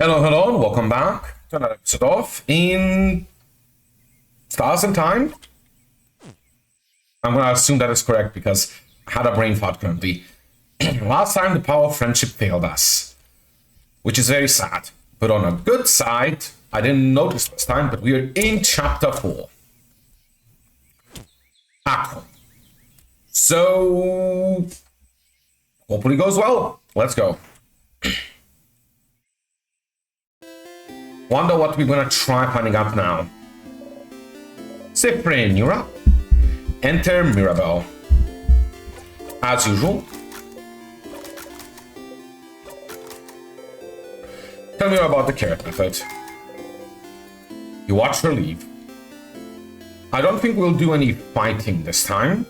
Hello, hello, and welcome back to another episode of In Stars and Time. I'm gonna assume that is correct because I had a brain fart currently. Last time the power of friendship failed us, which is very sad. But on a good side, I didn't notice this time, but we are in chapter 4. Aqua. So, hopefully goes well. Let's go. Wonder what we're gonna try finding out now. Cyprian, you're up. Enter Mirabelle. As usual. Tell me about the carrot method. You watch her leave. I don't think we'll do any fighting this time.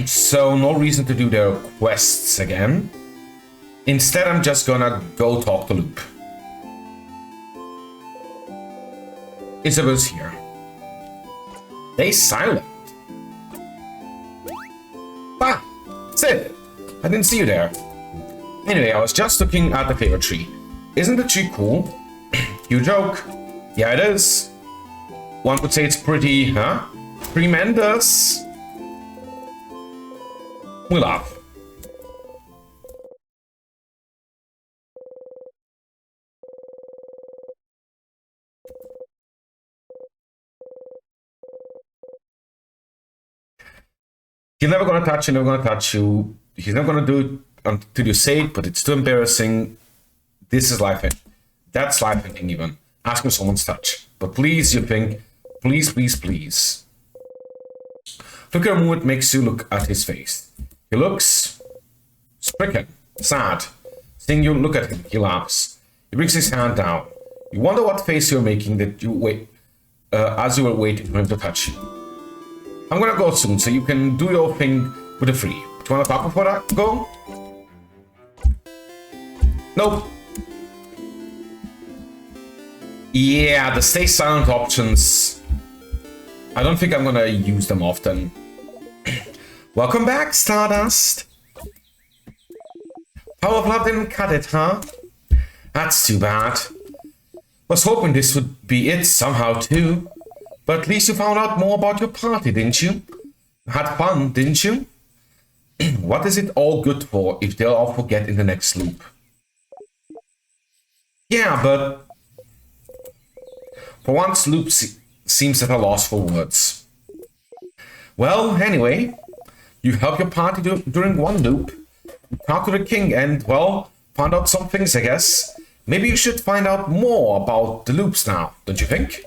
So no reason to do their quests again. Instead, I'm just gonna go talk to Loop. Isabel's here. They silent. Ah, Sid, I didn't see you there. Anyway, I was just looking at the favorite tree. Isn't the tree cool? You joke. Yeah, it is. One could say it's pretty, huh? Tremendous. We laugh. He's never gonna touch you, never gonna touch you. He's never gonna do it until you say it, but it's too embarrassing. This is life. That's life thinking even. Asking someone's touch. But please, you think, please, please, please. Look at a moment makes you look at his face. He looks stricken, sad. Seeing you look at him, he laughs. He brings his hand down. You wonder what face you're making that you wait as you were waiting for him to touch you. I'm gonna go soon, so you can do your thing with the free. Do you wanna talk before I go? Nope. Yeah, the stay silent options. I don't think I'm gonna use them often. Welcome back, Stardust. Power of Love didn't cut it, huh? That's too bad. Was hoping this would be it somehow too. But at least you found out more about your party, didn't you? Had fun, didn't you? What is it all good for if they'll all forget in the next loop? Yeah, but... For once, Loop seems at a loss for words. Well, anyway, you helped your party during one loop. You talked to the king and, well, found out some things, I guess. Maybe you should find out more about the loops now, don't you think?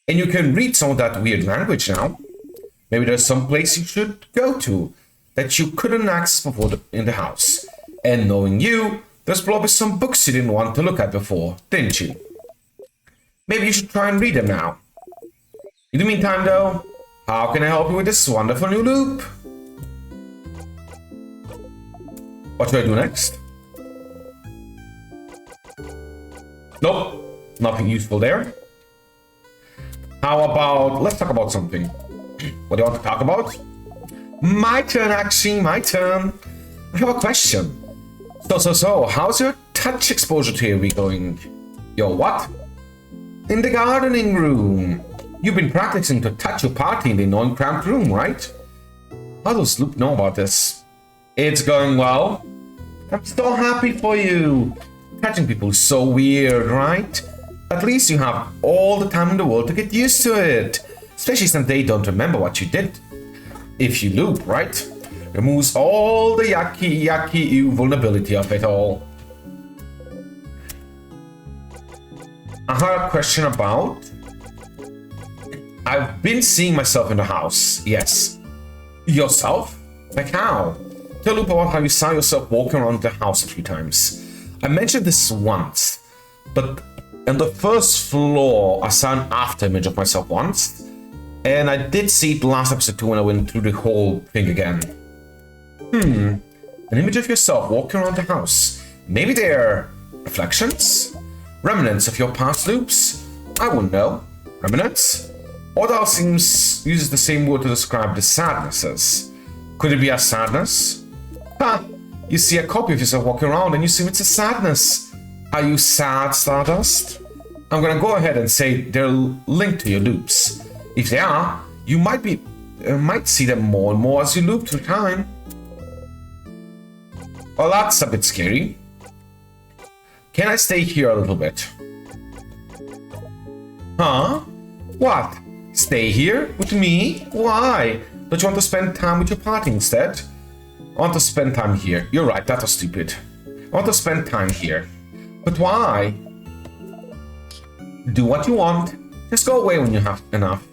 And you can read some of that weird language now. Maybe there's some place you should go to that you couldn't access before in the house. And knowing you, there's probably some books you didn't want to look at before, didn't you? Maybe you should try and read them now. In the meantime, though, how can I help you with this wonderful new loop? What should I do next? Nope, nothing useful there. How about, let's talk about something. What do you want to talk about? My turn, actually, my turn. I have a question. So, how's your touch exposure theory going? Your what? In the gardening room. You've been practicing to touch your party in the annoying cramped room, right? How does Loop know about this? It's going well. I'm so happy for you. Touching people is so weird, right? At least you have all the time in the world to get used to it. Especially since they don't remember what you did. If you loop, right? Removes all the yucky, ew vulnerability of it all. I have a question about... I've been seeing myself in the house, yes. Yourself? Like how? Tell Loop about how you saw yourself walking around the house a few times. I mentioned this once, but... On the first floor, I saw an after image of myself once, and I did see it last episode too when I went through the whole thing again. An image of yourself walking around the house. Maybe they're reflections? Remnants of your past loops? I wouldn't know. Remnants? Odal uses the same word to describe the sadnesses. Could it be a sadness? Ha! You see a copy of yourself walking around and you assume it's a sadness. Are you sad, Stardust? I'm gonna go ahead and say they're linked to your loops. If they are, you might see them more and more as you loop through time. Well, that's a bit scary. Can I stay here a little bit? Huh? What? Stay here with me? Why? Don't you want to spend time with your party instead? I want to spend time here. You're right, that was stupid. I want to spend time here. But why? Do what you want. Just go away when you have enough.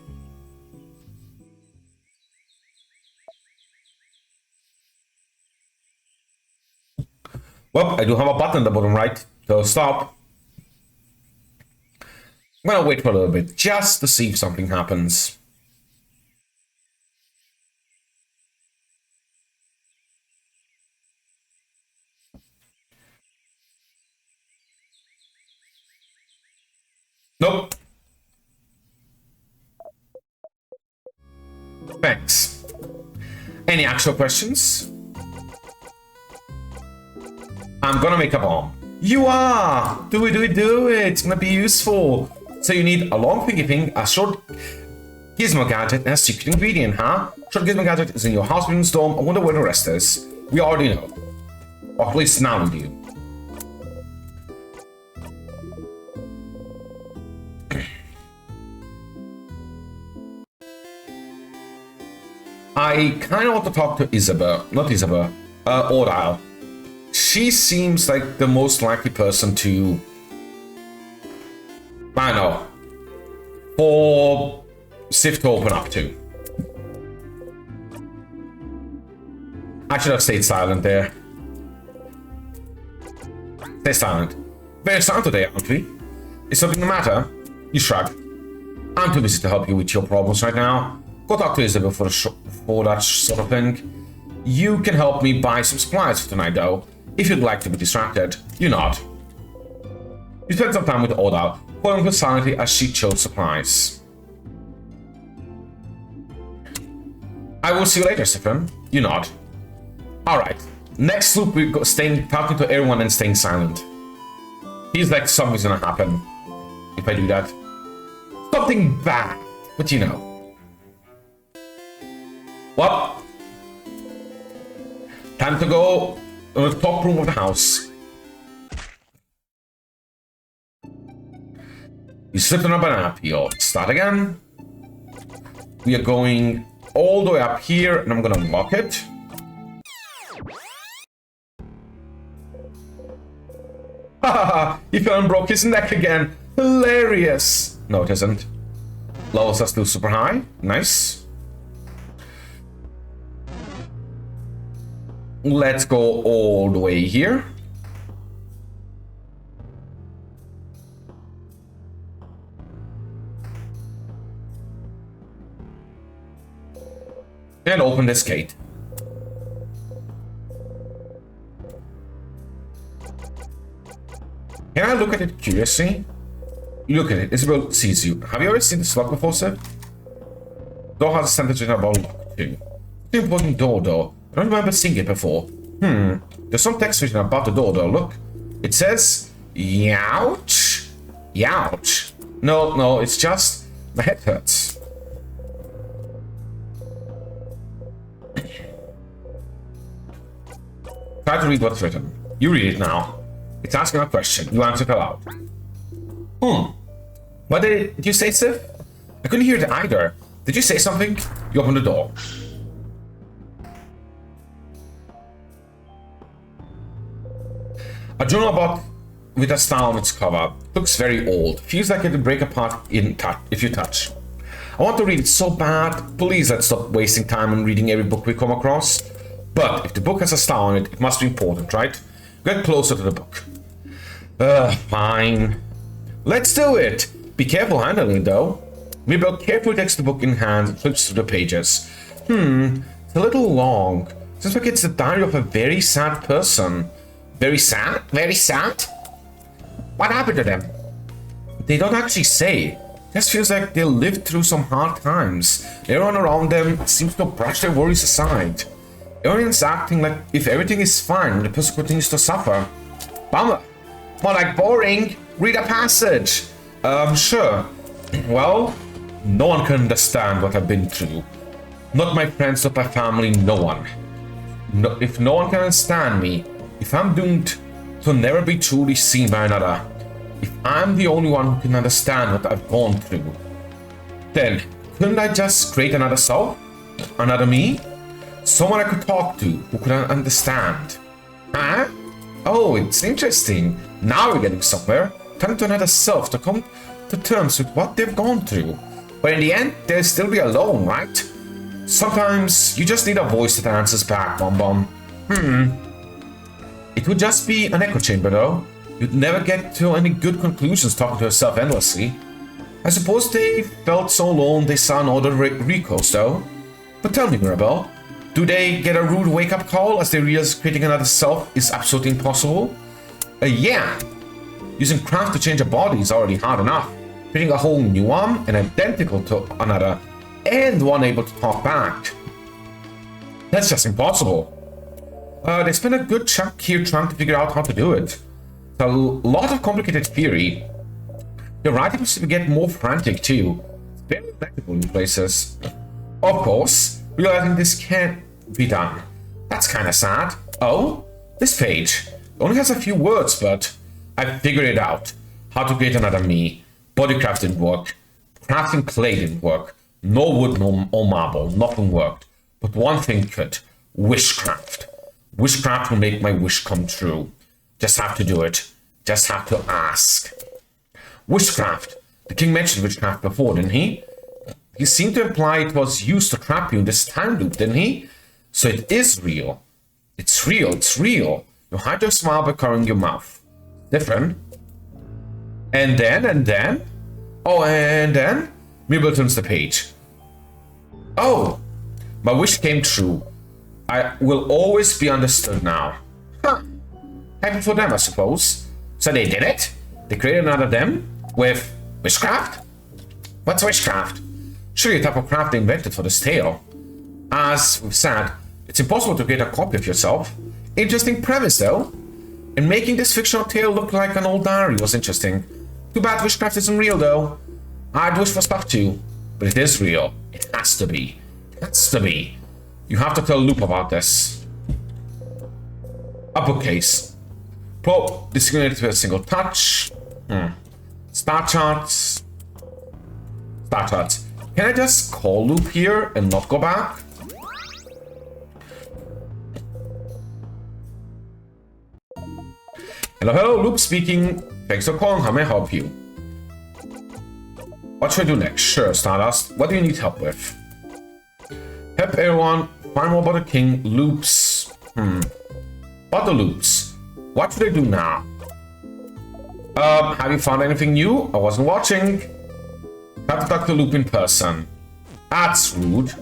Well, I do have a button at the bottom right, so stop. I'm gonna wait for a little bit, just to see if something happens. Nope. Thanks. Any actual questions? I'm gonna make a bomb. You are! Do it, do it, do it! It's gonna be useful. So you need a long thingy thing, a short gizmo gadget, and a secret ingredient, huh? Short gizmo gadget is in your house building storm. I wonder where the rest is. We already know. Or at least now we do. I kind of want to talk to Isabel, not Isabel, Ordile. She seems like the most likely person to, I don't know, for Sif to open up to. I should have stayed silent there. Stay silent. Very silent today, aren't we? Is something the matter? You shrug. I'm too busy to help you with your problems right now. Go talk to Isabel for that sort of thing. You can help me buy some supplies for tonight, though. If you'd like to be distracted, you nod. You spend some time with Oda, following her silently as she chose supplies. I will see you later, Stefan. You nod. Alright. Next loop, we go talking to everyone and staying silent. Feels like something's gonna happen if I do that. Something bad, but you know. Well, time to go to the top room of the house. You slip on a banana peel. Start again. We are going all the way up here, and I'm gonna unlock it. Haha, he fell and broke his neck again. Hilarious. No, it isn't. Levels are still super high. Nice. Let's go all the way here. And open this gate. Can I look at it curiously? Look at it. Isabel sees you. Have you ever seen this lock before, sir? Door has a sentence in about lock too. It's an important door, though. I don't remember seeing it before. There's some text written about the door, though. Look. It says, "Youch." Youch. No, it's just my head hurts. Try to read what's written. You read it now. It's asking a question. You answer it aloud. What did you say, Sif? I couldn't hear it either. Did you say something? You open the door. A journal book with a star on its cover. Looks very old. Feels like it'll break apart if you touch. I want to read it so bad. Please let's stop wasting time on reading every book we come across. But if the book has a star on it, it must be important, right? Get closer to the book. Fine. Let's do it. Be careful handling it, though. Mabel carefully takes the book in hand and flips through the pages. It's a little long. Seems like it's the diary of a very sad person. Very sad? Very sad? What happened to them? They don't actually say. It just feels like they lived through some hard times. Everyone around them seems to brush their worries aside. Everyone's acting like if everything is fine, the person continues to suffer. Bummer. More like boring. Read a passage. Sure. Well, no one can understand what I've been through. Not my friends, not my family, no one. No, if no one can understand me, if I'm doomed to never be truly seen by another, if I'm the only one who can understand what I've gone through, then couldn't I just create another self? Another me? Someone I could talk to who could understand. Huh? Oh, it's interesting. Now we're getting somewhere. Turn to another self to come to terms with what they've gone through. But in the end, they'll still be alone, right? Sometimes you just need a voice that answers back, Bom Bom. It would just be an echo chamber, though. You'd never get to any good conclusions talking to yourself endlessly. I suppose they felt so alone they saw no other recourse, though. But tell me, Mirabelle, do they get a rude wake-up call as they realize creating another self is absolutely impossible? Yeah. Using craft to change a body is already hard enough. Creating a whole new one and identical to another, and one able to talk back. That's just impossible. They spent a good chunk here trying to figure out how to do it. It's a lot of complicated theory. The writing seems to get more frantic too. It's very flexible in places. Of course, realizing this can't be done. That's kinda sad. Oh, this page. It only has a few words, but I figured it out. How to create another me. Bodycraft didn't work. Crafting clay didn't work. No wood, no marble. Nothing worked. But one thing could. Wishcraft. Wishcraft will make my wish come true. Just have to do it. Just have to ask. Wishcraft. The king mentioned witchcraft before, didn't he? He seemed to imply it was used to trap you in this time loop, didn't he? So it is real. It's real, it's real. You hide your smile by covering your mouth. Different. And then? Oh, and then? Mirabelle turns the page. Oh, my wish came true. I will always be understood now. Huh. Happy for them, I suppose. So they did it? They created another them? With witchcraft? What's witchcraft? Surely a type of craft they invented for this tale. As we've said, it's impossible to create a copy of yourself. Interesting premise, though. And making this fictional tale look like an old diary was interesting. Too bad witchcraft isn't real, though. I'd wish for stuff too. But it is real. It has to be. It has to be. You have to tell Loop about this. A bookcase. Pro discriminated with a single touch. Star charts. Star charts. Can I just call Loop here and not go back? Hello, Loop speaking. Thanks for calling. How may I help you? What should I do next? Sure, Stardust. What do you need help with? Help everyone. Find more about the king. Loops. About the loops. What should I do now? Have you found anything new? I wasn't watching. Have to talk to Loop in person. That's rude.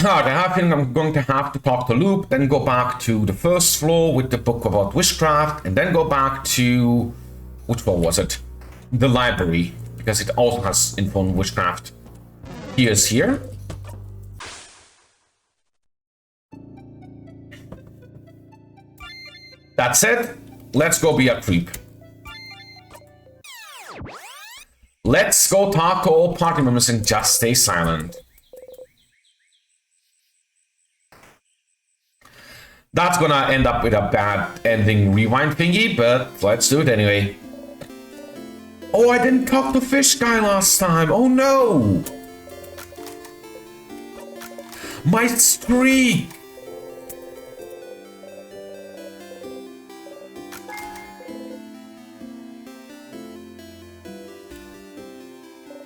I have a feeling I'm going to have to talk to Loop, then go back to the first floor with the book about witchcraft, and then go back to... which floor was it? The library, because it also has info on witchcraft. Here's here. That's it. Let's go be a creep. Let's go talk to all party members and just stay silent. That's gonna end up with a bad ending rewind thingy, but let's do it anyway. Oh, I didn't talk to Fish Guy last time. Oh no! My streak!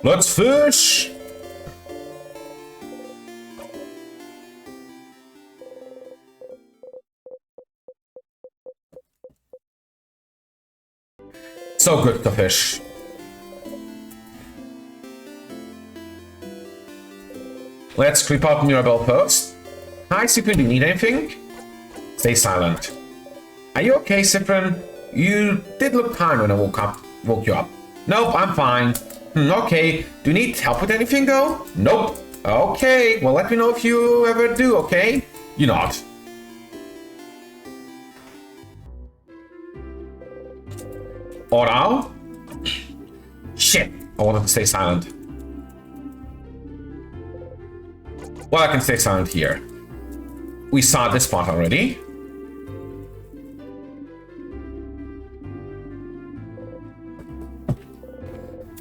Let's fish! So good to fish. Let's creep out Mirabelle first. Hi, Cyprian, do you need anything? Stay silent. Are you okay, Cyprian? You did look tired when I woke you up. Nope, I'm fine. Okay, do you need help with anything though? Nope. Okay, well, let me know if you ever do, okay? You nod. Oral? Shit, I wanted to stay silent. Well, I can stay silent here. We saw this part already.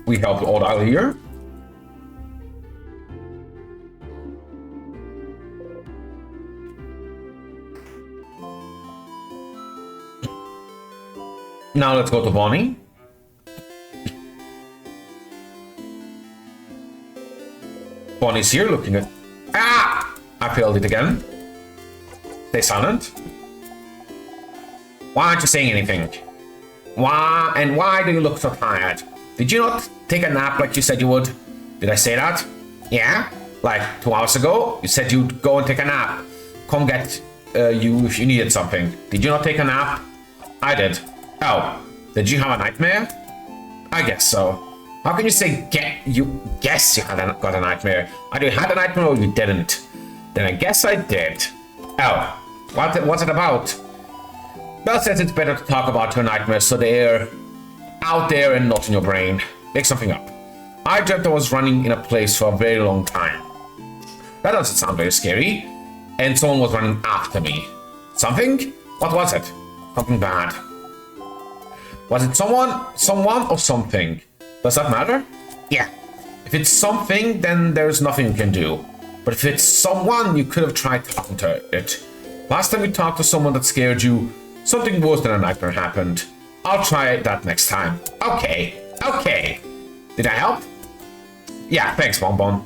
We helped Oral here. Now let's go to Bonnie. Bonnie's here looking at... Ah! I failed it again. Stay silent. Why aren't you saying anything? Why? And why do you look so tired? Did you not take a nap like you said you would? Did I say that? Yeah? Like 2 hours ago, you said you'd go and take a nap. Come get you if you needed something. Did you not take a nap? I did. Oh, did you have a nightmare? I guess so. How can you say you guess you got a nightmare? Either you had a nightmare or you didn't. Then I guess I did. Oh, what's it about? Belle says it's better to talk about your nightmares so they're out there and not in your brain. Make something up. I dreamt I was running in a place for a very long time. That doesn't sound very scary. And someone was running after me. Something? What was it? Something bad. Was it someone or something? Does that matter? Yeah. If it's something, then there's nothing you can do. But if it's someone, you could have tried talking to it. Last time you talked to someone that scared you, something worse than a nightmare happened. I'll try that next time. Okay. Did I help? Yeah, thanks, Bonbon.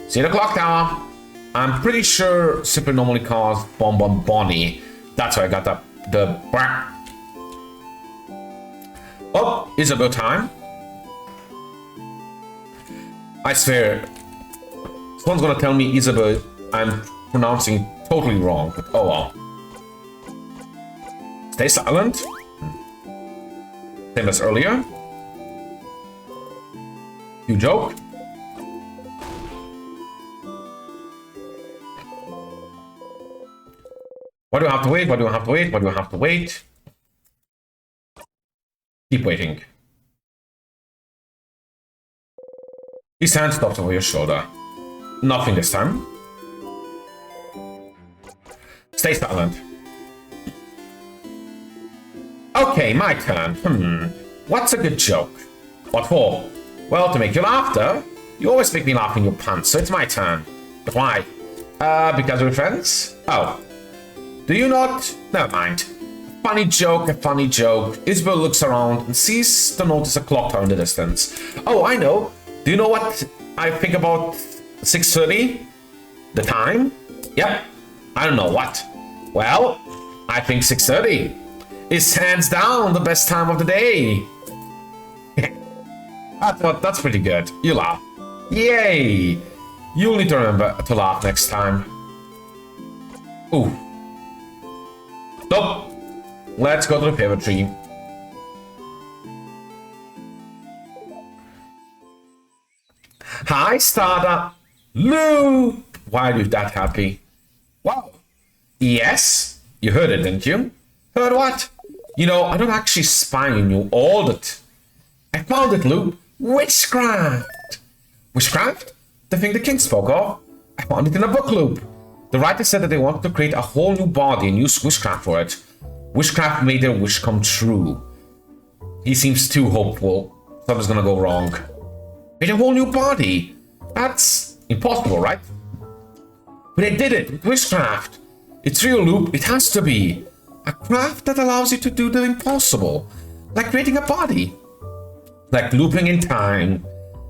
See the clock tower. I'm pretty sure Super normally calls Bonbon Bonnie. That's why I got the Oh, Isabel time. I swear, someone's gonna tell me Isabel I'm pronouncing totally wrong, but oh well. Stay silent. Same as earlier. You joke? Why do I have to wait? Why do I have to wait? Why do I have to wait? Keep waiting. His hand stops over your shoulder. Nothing this time. Stay silent. Okay, my turn. What's a good joke? What for? Well, to make you laughter. You always make me laugh in your pants, so it's my turn. But why? Because we're friends? Oh. Do you not? Never mind. Funny joke, a funny joke. Isabel looks around and sees to notice a clock tower in the distance. Oh, I know. Do you know what I think about 6:30? The time? Yep. I don't know what. Well, I think 6:30 is hands down the best time of the day. That's pretty good. You laugh. Yay! You'll need to remember to laugh next time. Ooh. Stop. Let's go to the pivot tree. Hi, Starter. Lou. Why are you that happy? Wow. Yes? You heard it, didn't you? Heard what? You know, I don't actually spy on you all the I found it, Lou. Witchcraft. Witchcraft? The thing the king spoke of? I found it in a book loop. The writer said that they wanted to create a whole new body and use witchcraft for it. Witchcraft made their wish come true. He seems too hopeful. Something's gonna go wrong. Create a whole new body? That's impossible, right? But they did it with witchcraft. It's real, Loop. It has to be. A craft that allows you to do the impossible. Like creating a body. Like looping in time.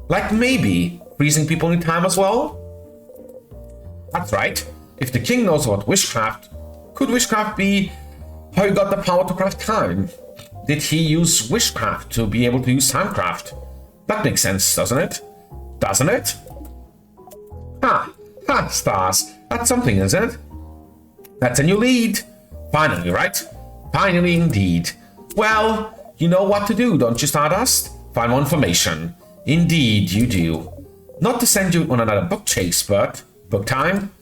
Like maybe freezing people in time as well? That's right. If the king knows about witchcraft, could witchcraft be how he got the power to craft time? Did he use witchcraft to be able to use timecraft? That makes sense, doesn't it? Doesn't it? Ha! Ha, stars. That's something, isn't it? That's a new lead. Finally, right? Finally indeed. Well, you know what to do, don't you, Stardust? Find more information. Indeed, you do. Not to send you on another book chase, but... Book time?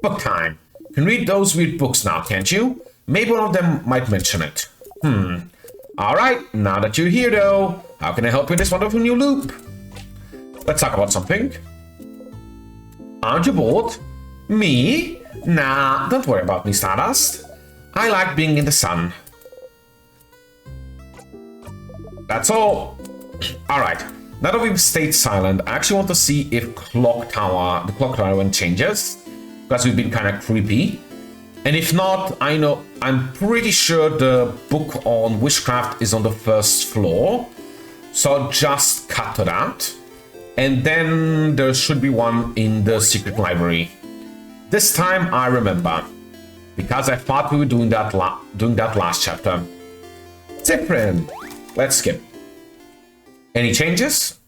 Book time. You can read those weird books now, can't you? Maybe one of them might mention it. Alright, now that you're here though, how can I help you in this wonderful new loop? Let's talk about something. Aren't you bored? Me? Nah, don't worry about me, Stardust. I like being in the sun. That's all. Alright, now that we've stayed silent, I actually want to see if the clock tower one changes. Because we've been kind of creepy. And if not, I'm pretty sure the book on witchcraft is on the first floor. So I'll just cut to that. And then there should be one in the secret library. This time I remember. Because I thought we were doing that last chapter. Different. Let's skip. Any changes?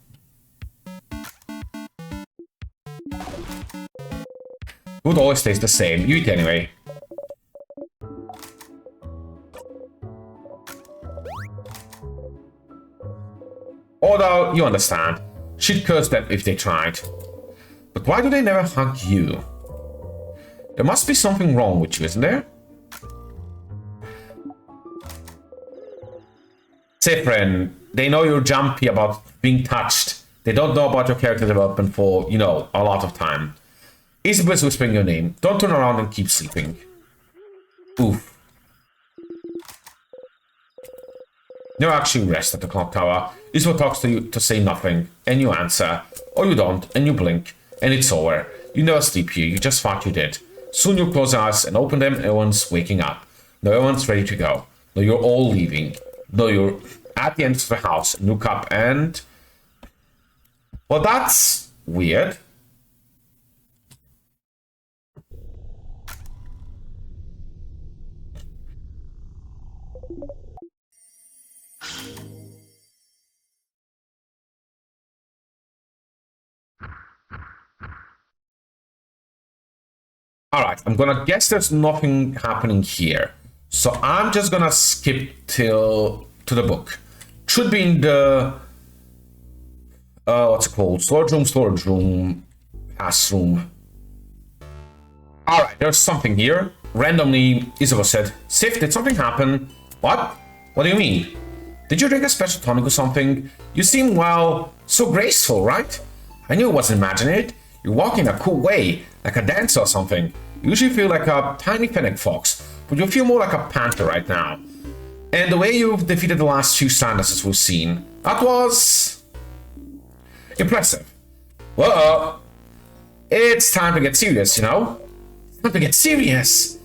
Food always stays the same. You eat anyway. Although, you understand. She'd curse them if they tried. But why do they never hug you? There must be something wrong with you, isn't there? Sifrin, they know you're jumpy about being touched. They don't know about your character development for, a lot of time. Isabel's whispering your name. Don't turn around and keep sleeping. Oof. Never actually rest at the clock tower. Isabel talks to you to say nothing, and you answer. Or you don't, and you blink, and it's over. You never sleep here, you just thought you did. Soon you'll close your eyes and open them, everyone's waking up. Now everyone's ready to go. Now you're all leaving. Now you're at the end of the house, look up and... Well, that's weird. Alright, I'm gonna guess there's nothing happening here. So I'm just gonna skip to the book. Should be in the... what's it called? Storage room, pass room. Alright, there's something here. Randomly, Isabel said, Sif, did something happen? What? What do you mean? Did you drink a special tonic or something? You seem, well, so graceful, right? I knew it wasn't imagined. You walk in a cool way, like a dancer or something. You usually feel like a tiny fennec fox, but you feel more like a panther right now. And the way you've defeated the last few Sanderses we've seen, that was... impressive. Whoa! It's time to get serious, It's time to get serious!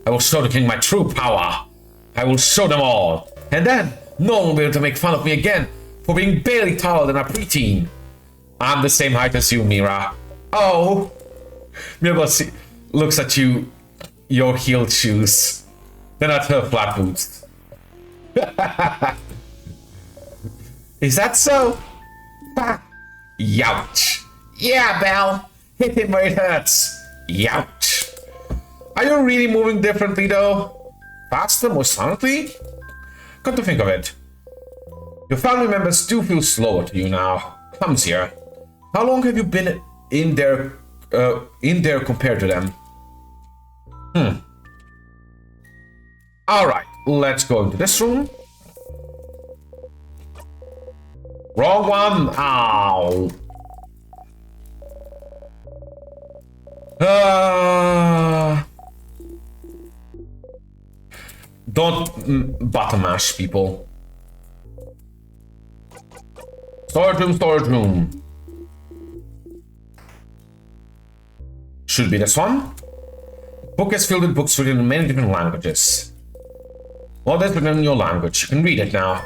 I will show the king my true power. I will show them all. And then, no one will be able to make fun of me again for being barely taller than a preteen. I'm the same height as you, Mira. Oh! Mira looks at you, your heeled shoes. Then at her flat boots. Is that so? Bah. Youch. Yeah, Belle. Hit him where it hurts. Youch. Are you really moving differently, though? Faster, more silently? Come to think of it. Your family members do feel slower to you now. Comes here. How long have you been in there compared to them? Alright, let's go into this room. Wrong one! Ow! Don't button mash, people. Storage room. Should be this one. Book is filled with books written in many different languages. All that's written in your language. You can read it now.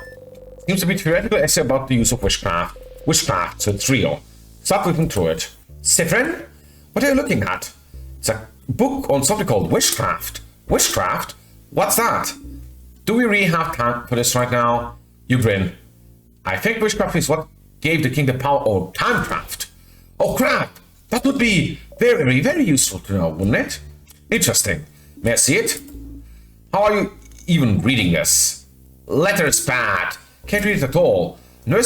Seems to be a theoretical essay about the use of witchcraft. Witchcraft, so it's real. Start looking through it. Sifrin? What are you looking at? It's a book on something called witchcraft. Witchcraft? What's that? Do we really have time for this right now? You grin. I think witchcraft is what gave the king the power or timecraft. Oh crap! That would be very, very useful to know, wouldn't it? Interesting. May I see it? How are you even reading this? Letter is bad. Can't read it at all. Never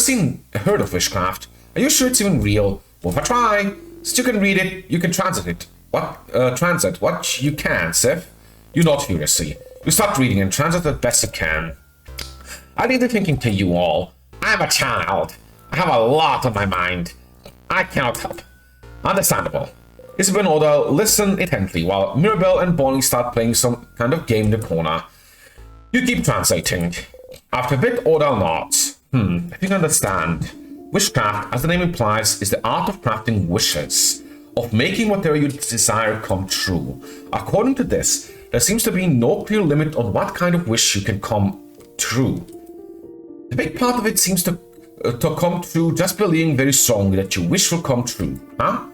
heard of witchcraft. Are you sure it's even real? Worth a try. Since you can read it, you can translate it. Translate what you can, Sif. You nod furiously. You start reading and translate the best you can. I leave the thinking to you all. I'm a child. I have a lot on my mind. I cannot help. Understandable. Isabel and Oda listen intently while Mirabelle and Bonnie start playing some kind of game in the corner. You keep translating. After a bit, Oda nods. I think I understand. Witchcraft, as the name implies, is the art of crafting wishes, of making whatever you desire come true. According to this, there seems to be no clear limit on what kind of wish you can come true. The big part of it seems to come true just believing very strongly that your wish will come true, huh?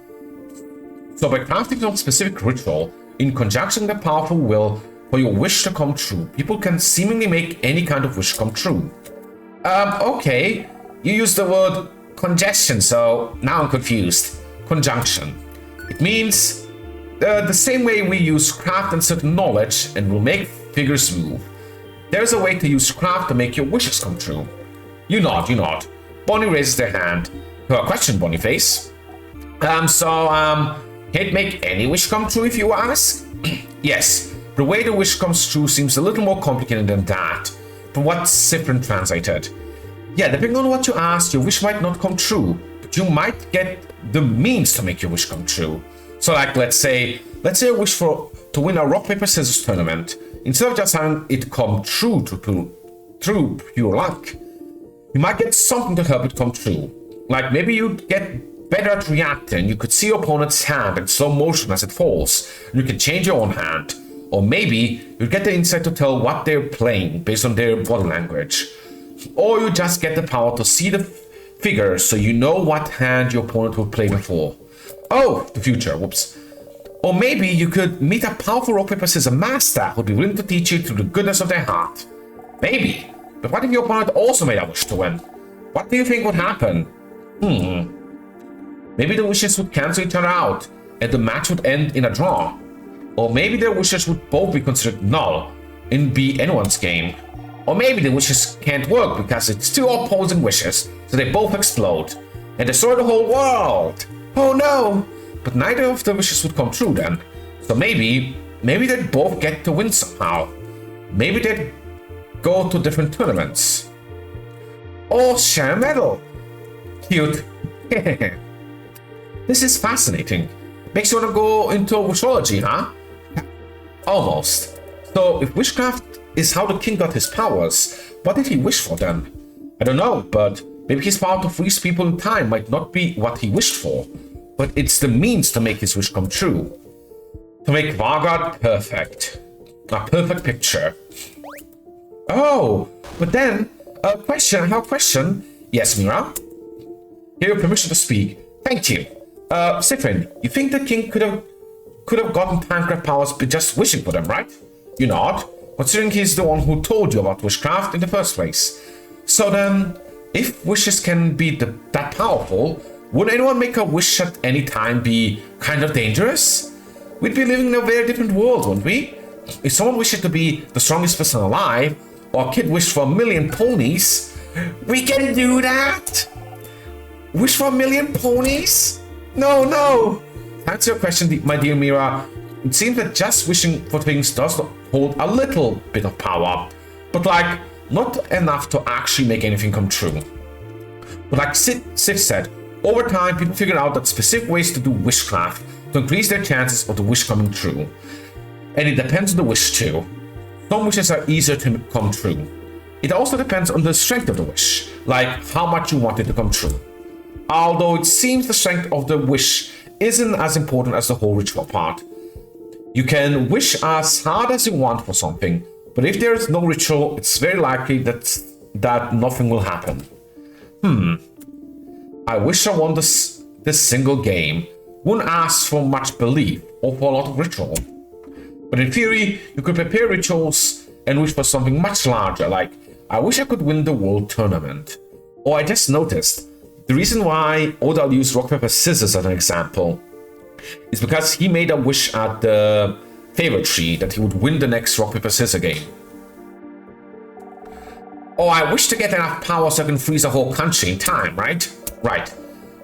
So by crafting some specific ritual, in conjunction with a powerful will for your wish to come true, people can seemingly make any kind of wish come true. Okay. You used the word congestion, so now I'm confused. Conjunction. It means the same way we use craft and certain knowledge and will make figures move. There's a way to use craft to make your wishes come true. You nod. Bonnie raises their hand. Question, Boniface. Can it make any wish come true if you ask? Yes, the way the wish comes true seems a little more complicated than that, from what Cyprian translated. Yeah, depending on what you ask, your wish might not come true, but you might get the means to make your wish come true. So like, let's say you wish to win a rock, paper, scissors tournament. Instead of just having it come true through pure luck, you might get something to help it come true. Like maybe you'd get better at reacting, you could see your opponent's hand in slow motion as it falls, and you can change your own hand. Or maybe you'd get the insight to tell what they're playing based on their body language. Or you just get the power to see the figure so you know what hand your opponent will play before. Oh, the future, whoops. Or maybe you could meet a powerful rock, paper, scissors master who'd be willing to teach you through the goodness of their heart. Maybe. But what if your opponent also made a wish to win? What do you think would happen? Maybe the wishes would cancel each other out and the match would end in a draw. Or maybe their wishes would both be considered null and be anyone's game. Or maybe the wishes can't work because it's two opposing wishes, so they both explode and destroy the whole world. Oh no! But neither of the wishes would come true then. So maybe they'd both get to win somehow. Maybe they'd go to different tournaments. Or share a medal. Cute. This is fascinating. Makes you want to go into wishology, huh? Almost. So if witchcraft is how the king got his powers, what did he wish for then? I don't know, but maybe his power to freeze people in time might not be what he wished for, but it's the means to make his wish come true. To make Vargard perfect. A perfect picture. Oh, but then, I have a question. Yes, Mira? Here, permission to speak. Thank you. Cyprian, you think the king could have gotten Tancred powers by just wishing for them, right? You nod, considering he's the one who told you about witchcraft in the first place. So then, if wishes can be that powerful, would anyone make a wish at any time be kind of dangerous? We'd be living in a very different world, wouldn't we? If someone wished to be the strongest person alive, or a kid wished for 1,000,000 ponies, we can do that! Wish for 1,000,000 ponies? No! To answer your question, my dear Mira, it seems that just wishing for things does hold a little bit of power, but like, not enough to actually make anything come true. But like Sif said, over time people figured out that specific ways to do witchcraft to increase their chances of the wish coming true. And it depends on the wish too. Some wishes are easier to come true. It also depends on the strength of the wish, like how much you want it to come true. Although it seems the strength of the wish isn't as important as the whole ritual part. You can wish as hard as you want for something, but if there is no ritual, it's very likely that nothing will happen. I wish I won this single game. Wouldn't ask for much belief or for a lot of ritual. But in theory, you could prepare rituals and wish for something much larger, like, I wish I could win the world tournament. Or I just noticed, the reason why Odal used rock, paper, scissors as an example is because he made a wish at the favor tree that he would win the next rock, paper, scissors game. Oh, I wish to get enough power so I can freeze a whole country in time, right? Right.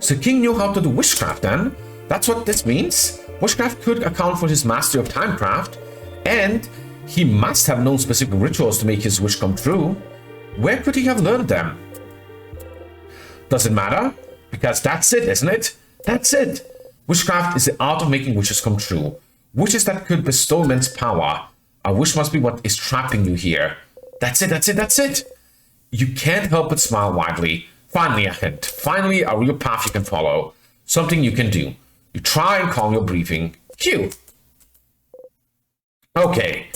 So King knew how to do witchcraft then. That's what this means. Witchcraft could account for his mastery of timecraft, and he must have known specific rituals to make his wish come true. Where could he have learned them? Doesn't matter, because that's it, isn't it? That's it. Witchcraft is the art of making wishes come true. Wishes that could bestow immense power. A wish must be what is trapping you here. That's it, that's it, that's it. You can't help but smile widely. Finally a hint. Finally a real path you can follow. Something you can do. You try and calm your breathing. Cue. Okay.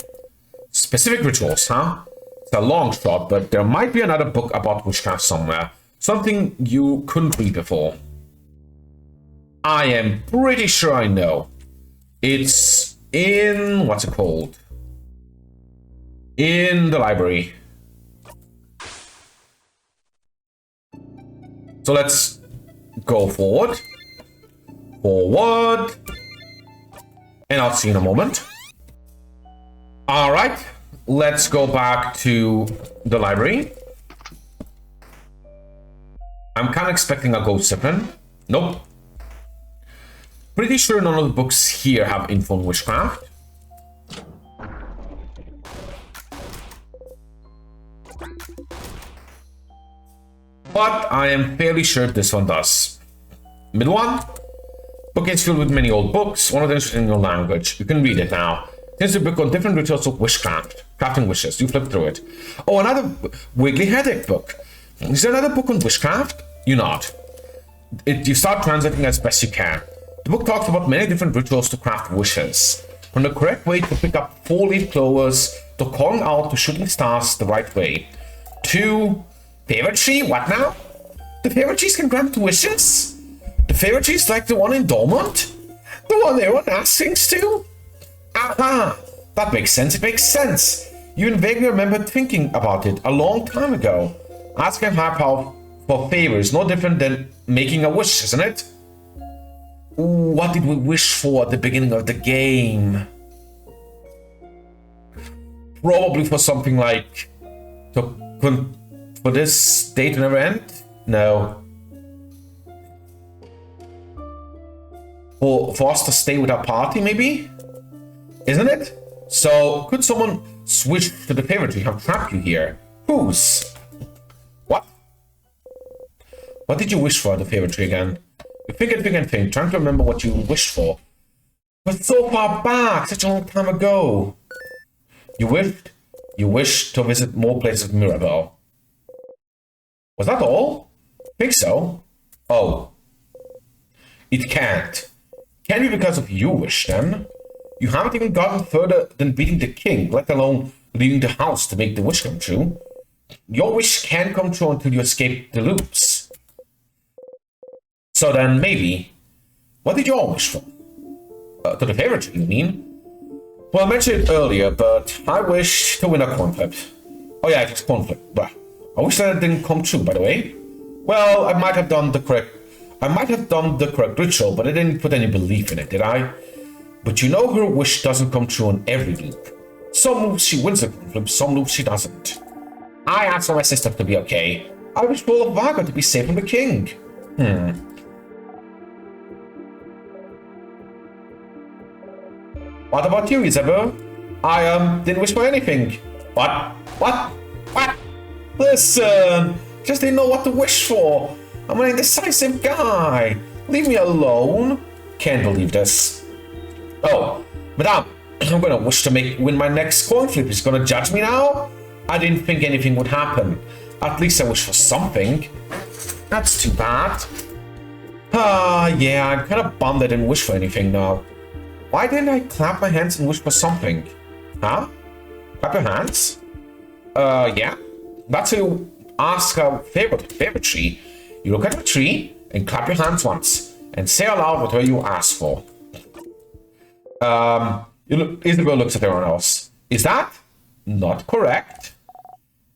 Specific rituals, huh? It's a long shot, but there might be another book about witchcraft somewhere. Something you couldn't read before. I am pretty sure I know. It's in... what's it called? In the library. So let's go forward. Forward. And I'll see you in a moment. Alright. Let's go back to the library. I'm kind of expecting a ghost siphon. Nope. Pretty sure none of the books here have info on witchcraft. But I am fairly sure this one does. Middle one. Book is filled with many old books. One of them is in your language. You can read it now. Here's a book on different rituals of witchcraft. Crafting wishes. You flip through it. Oh, another Wiggly Headache book. Is there another book on witchcraft? You're not. You start translating as best you can. The book talks about many different rituals to craft wishes. From the correct way to pick up 4-leaf clovers, to calling out to shooting stars the right way. To... favorite tree? What now? The favorite trees can grant wishes? The favorite tree is like the one in Dormont? The one everyone asks things to? Aha! That makes sense, it makes sense. You even vaguely remember thinking about it a long time ago. Asking higher power for favor is no different than making a wish, isn't it? What did we wish for at the beginning of the game? Probably for something like... for this day to never end? No. For us to stay with our party, maybe? Isn't it? So, could someone switch to the favorite tree have trapped you here? Whose? What? What did you wish for at the favorite tree again? You think, trying to remember what you wished for. But so far back, such a long time ago. You wished to visit more places of Mirabelle. Was that all? Think so? Oh. It can't. Can't be because of your wish, then. You haven't even gotten further than beating the king, let alone leaving the house to make the wish come true. Your wish can't come true until you escape the loops. So then, maybe... what did you all wish for? To the favorite tree, you mean? Well, I mentioned it earlier, but I wish to win a coin flip. Oh yeah, it's coin flip. But I wish that it didn't come true, by the way. Well, I might have done the correct ritual, but I didn't put any belief in it, did I? But you know her wish doesn't come true on every loop. Some loops she wins the coin flip, some loops she doesn't. I asked for my sister to be okay. I wish for Vaga to be safe from the king. What about you, Isabel? I didn't wish for anything. What? Listen, just didn't know what to wish for. I'm an indecisive guy. Leave me alone. Can't believe this. Oh, madame, I'm gonna wish to win my next coin flip. He's gonna judge me now? I didn't think anything would happen. At least I wish for something. That's too bad. Yeah, I'm kind of bummed I didn't wish for anything now. Why didn't I clap my hands and wish for something? Huh? Clap your hands? Yeah. That's how you ask a favorite tree. You look at the tree and clap your hands once and say aloud whatever you ask for. Isabel looks at everyone else. Is that not correct?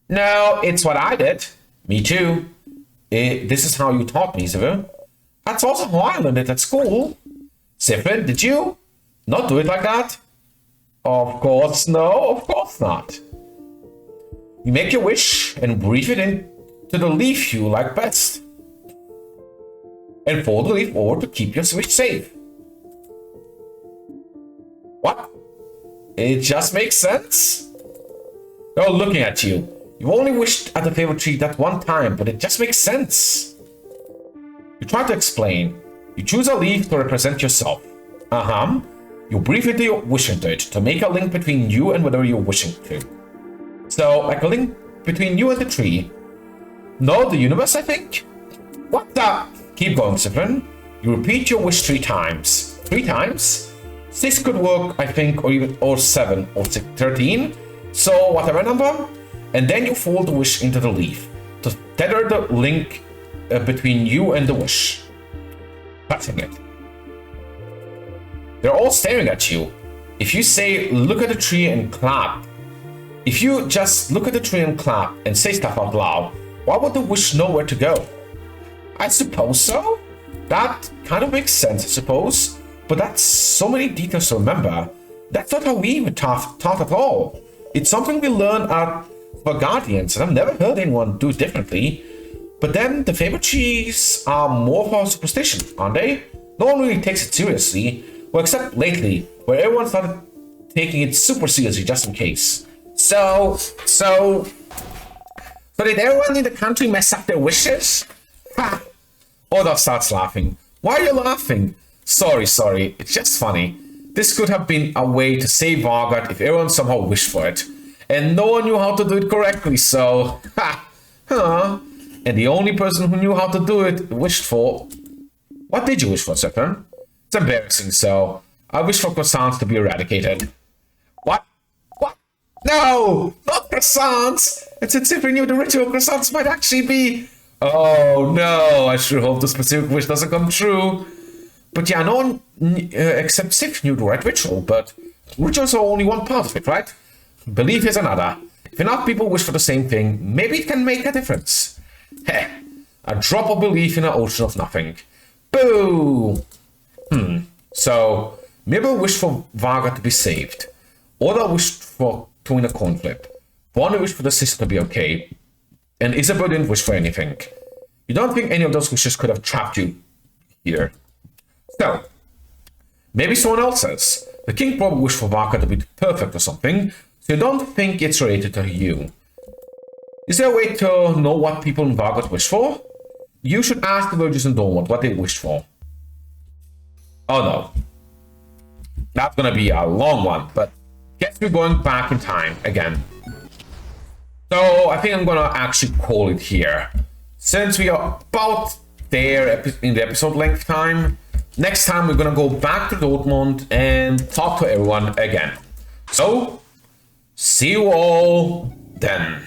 No, it's what I did. Me too. This is how you taught me, Isabel. That's also how I learned it at school. Sifrin, did you not do it like that? Of course no, of course not. You make your wish and breathe it into the leaf you like best. And fold the leaf over to keep your wish safe. What? It just makes sense? They're all looking at you. You've only wished at the favorite tree that one time, but it just makes sense. You try to explain. You choose a leaf to represent yourself. You breathe your wish into it to make a link between you and whatever you're wishing to. So, like a link between you and the tree. No, the universe, I think? What the? Keep going, Sifrin. You repeat your wish 3 times. 3 times? 6 could work, I think, or 7, or 6, 13. So, whatever number. And then you fold the wish into the leaf to tether the link between you and the wish. Pressing it. They're all staring at you. If you say, look at the tree and clap. If you just look at the tree and clap and say stuff out loud, why would the wish know where to go? I suppose so. That kind of makes sense, I suppose. But that's so many details to remember. That's not how we were taught at all. It's something we learn at the Guardians, and I've never heard anyone do it differently. But then the favorite trees are more for superstition, aren't they? No one really takes it seriously. Well, except lately, where everyone started taking it super seriously just in case. So did everyone in the country mess up their wishes? Ha! Olaf starts laughing. Why are you laughing? Sorry, it's just funny. This could have been a way to save Vargard if everyone somehow wished for it. And no one knew how to do it correctly, so... Ha! Huh? And the only person who knew how to do it wished for... What did you wish for, Sifrin? It's embarrassing, so... I wish for croissants to be eradicated. What? What? No! Not croissants! And since Sifrin knew the ritual, croissants might actually be... Oh no, I sure hope the specific wish doesn't come true. But yeah, no one except Sif knew the right ritual, but rituals are only one part of it, right? Belief is another. If enough people wish for the same thing, maybe it can make a difference. Heh, a drop of belief in an ocean of nothing. Boo! So, Mabel wished for Varga to be saved. Oda wished to win a coin flip. Bonnie wished for the sister to be okay. And Isabel didn't wish for anything. You don't think any of those wishes could have trapped you here? So, maybe someone else says. The king probably wished for Varga to be perfect or something, so you don't think it's related to you. Is there a way to know what people in Varga wish for? You should ask the villagers in Dormont what they wished for. Oh no. That's gonna be a long one, but guess we're going back in time again. So I think I'm gonna actually call it here. Since we are about there in the episode length time, next time we're gonna go back to Dortmund and talk to everyone again. So, see you all then.